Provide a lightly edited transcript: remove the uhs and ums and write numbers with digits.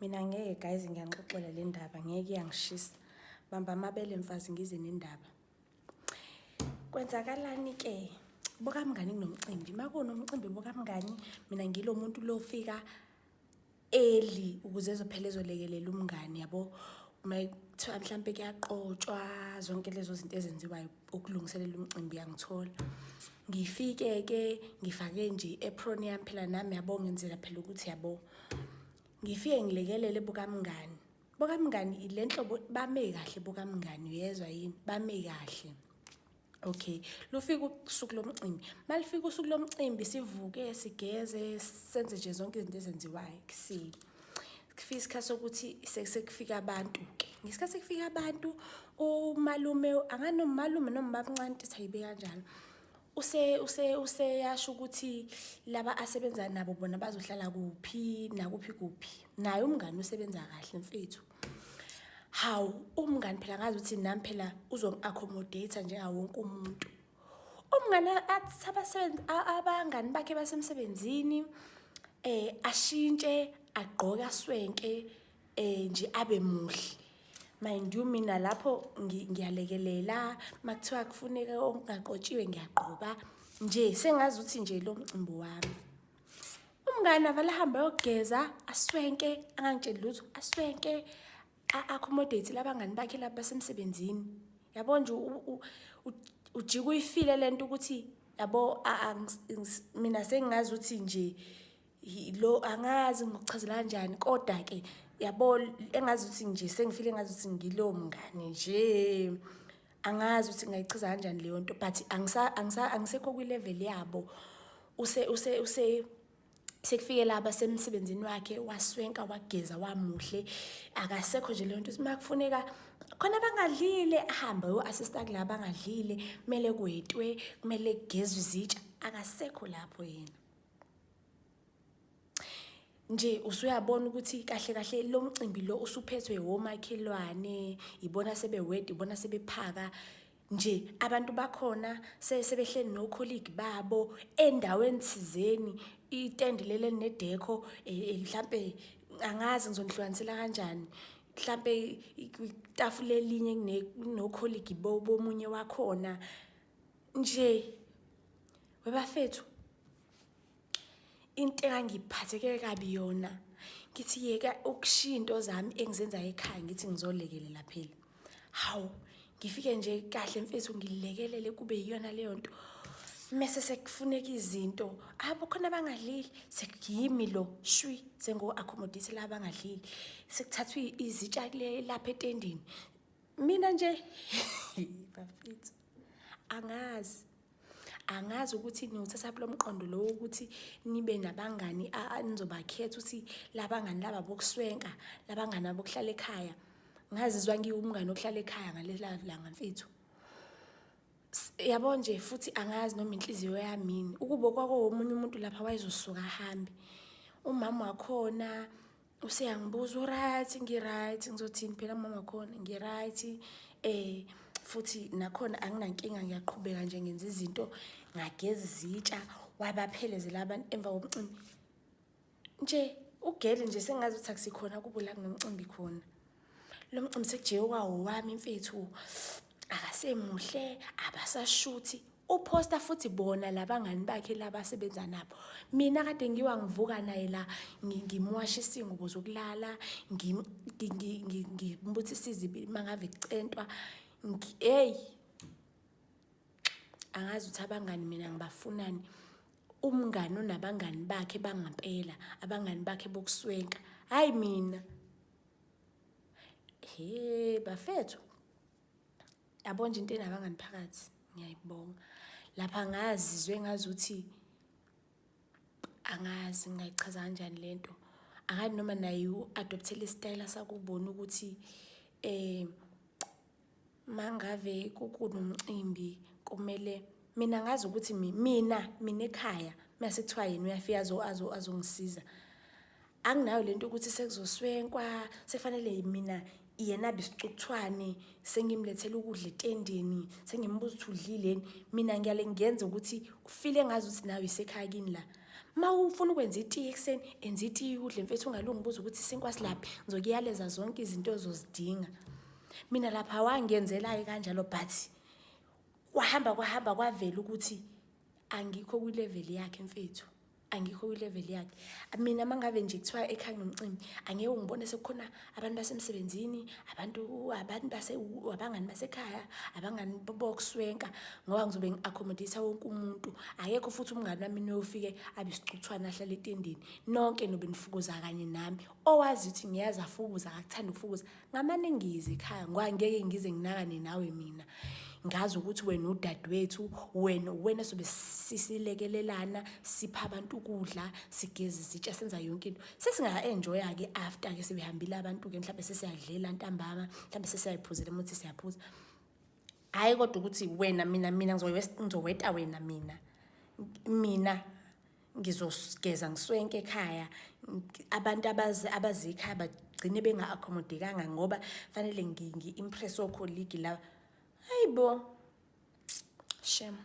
Mina ngeke guys ngiyanixoxela le ndaba ngeke iyangishisa. Bamba amabele mfazi ngize nendaba. Kwenzakalani ke? Buka mngani kunomcimbi. Makunomcimbi buka mngani, mina ngilo muntu lo fika early ukuze ezophela ezolekelela umngani yabo. Mayithiwa mhlambe kuyaqotshwa zonke lezo zinto ezenziwayo ukulungiselela umcimbi yangithola. Ngifike ke ngifake nje apron yami phela nami yabo ngenzela phela ukuthi yabo. Ngifike ngilekelele buka mngani. Buka mngani ilenhlobo bame kahle buka mngani uyezwa yini? Bame kahle. Okay, lufika usuku lomcimbi. Malifika usuku lomcimbi sivuke sigeze senze nje zonke izinto ezenziwayo kusile. Kufika isikhathi sokuthi sekufika abantu ke. Ngesikhathi sekufika abantu umalume anganomalume noma babancane siyibe kanjalo. Useyasho ukuthi laba asebenza nabo bona bazohlala kuphi kuphi. Naye umngani usebenza kahle mfethu. Hawu umngani phela ngazi ukuthi nami phela uzongi-accommodate njengawo wonke umuntu. Umngani athi abasebenzi abangani bakhe basemsebenzini ashintshe agqoke aswenke nje abe muhle. Mind you mina lapho ngiyalekelela makuthiwa kufuneka ongaqotshiwe ngiyaqoba nje sengazi ukuthi nje lo mcimbi wami. Umngani avala hamba yogeza aswenke angangitsheli lutho aswenke accommodate labangani bakhe laba basemsebenzini. Yabo nje ujika uyifile lento ukuthi yabo mina sengazi ukuthi nje lo angazi ngokuchazela kanjani kodwa ke yabo engazi ukuthi nje sengifile engazi ukuthi ngilo mngani nje angazi ukuthi ngayichaza kanjani leyo nto but angisekho kwi level yabo sekufike laba semsebenzini wakhe waswenka wageza wamuhle akasekho nje leyo nto simakufuneka khona bangadlile ahambe uassista kulaba bangadlile kumele kwetwe kumele kugezwe izitsha akasekho lapho yena. Nje usuyabona ukuthi kahle kahle lo mcimbi lo usuphethwe womakhelwane ibona sebewedi ibona sebephaka nje abantu bakhona sebehleli no colleague babo endaweni thizeni itende lele nedeko mhlambe angazi ngizonihlukanisela kanjani mhlambe itafula elinye no colleague bomunye wakhona nje webafethu. Into engangiphatheke kabi yona ngithi yeka ukushinto zami engizenzayo ekhaya ngithi ngizolekelela phela. Hawu ngifike nje kahle mfethu ngilekelele kube yiyona leyo nto. Mase sekufuneka izinto abo khona bangadlili sekuyimi lo shwi sengo accommodate laba bangadlili sekuthathwa izitsha kule lapha etendini. Mina nje bafethu angazi ukuthi niwuthatha lo mqondo lo ukuthi nibe nabangani nizobakhetha ukuthi labangani laba bokuswenka labangani abokuhlala ekhaya. Ngazizwa ngiwumngani ohlala ekhaya ngalela langa mfethu. Yabo nje futhi angazi noma inhliziyo yami ukuba kwako omunye umuntu lapha wayezosuka ahambe. Umama wakhona useyangibuza uright ngiright ngizothini phela umama wakhona ngiright futhi nakhona anginankinga ngiyaqhubeka nje ngenza izinto ngageza izitsha wabaphelezela abantu emva komcimbi. Nje ugele nje sengazi ukuthi akusikhona kubo la kunomcimbi khona. Lo mcimbi sekujewe kwawo wami mfethu akasemuhle abasashuthi uposter futhi bona labangani bakhe labasebenza nabo. Mina kade ngivuka naye la ngimwasha isingubo zokulala ngimbuthisa izibi mangave kucentwa hey angazi ukuthi abangani mina ngibafunani. Umngani onabangani bakhe bangampela abangani bakhe bokuswenka hayi mina bafethu yabo nje into enabangani phakathi ngiyayibonga lapha ngazizwe ngazuthi angazi ngayichaza kanjani lento angazi noma naye uadoptele istyle sakubona ukuthi mangave kunomcimbi kumele mina ngazi ukuthi mina ekhaya mase kuthiwa yena uyafika azongisiza anginayo lento ukuthi sekuzoswenkwa sefanele mina yena bisicukuthwane sengimlethela ukudla etendeni sengimbuza ukuthi udlileni mina ngiyale ngiyenza ukuthi ufile ngazi ukuthi nawe isekhaya kini la Mawufuna ukwenza itiye ekseni, enza itiye udle mfethu, ungalungibuza ukuthi isinkwa silaphi. Ngizokuyaleza zonke izinto ozozidinga. Mina lapha wangenzela kanjalo, but kwahamba kwavela ukuthi angikho kwi-level yakhe mfethu. Angikho kwi-level yakhe. Mina mangabe nje kuthiwa ekhaya nomcimbi, angeke ungibone sekukhona abantu basemsebenzini, abangani basekhaya, abangani bokuswenka, ngoba ngizobe ngi-accommodate wonke umuntu. Akekho futhi umngani wami niyofike abisicuthwana ahlala etendeni. Nonke nobe nifukuza kanye nami. Owazi ukuthi ngiyazi afukuza, akakuthanda ukufukuza, ngamane ngize ekhaya. Ngoba ngeke ngize nginakane nawe mina. Ngazi ukuthi wena udadewethu, wena sobe sisilekelelana, sipha abantu ukudla, sigeze izitsha, senza yonke into. Sesinga-enjoya-ke after-ke sebehambile abantu-ke, mhlawumbe sesiyadlela ntambama, mhlawumbe sesiyayiphuzela umuthi siyaphuza. Hhayi kodwa ukuthi wena mina ngizoweta wena mina ngizogeza ngiswenke ekhaya. Abantu abazi ekhaya bagcine benga-accommodekanga ngoba fanele ngi-impress ocolleague la. Hayibo, shame.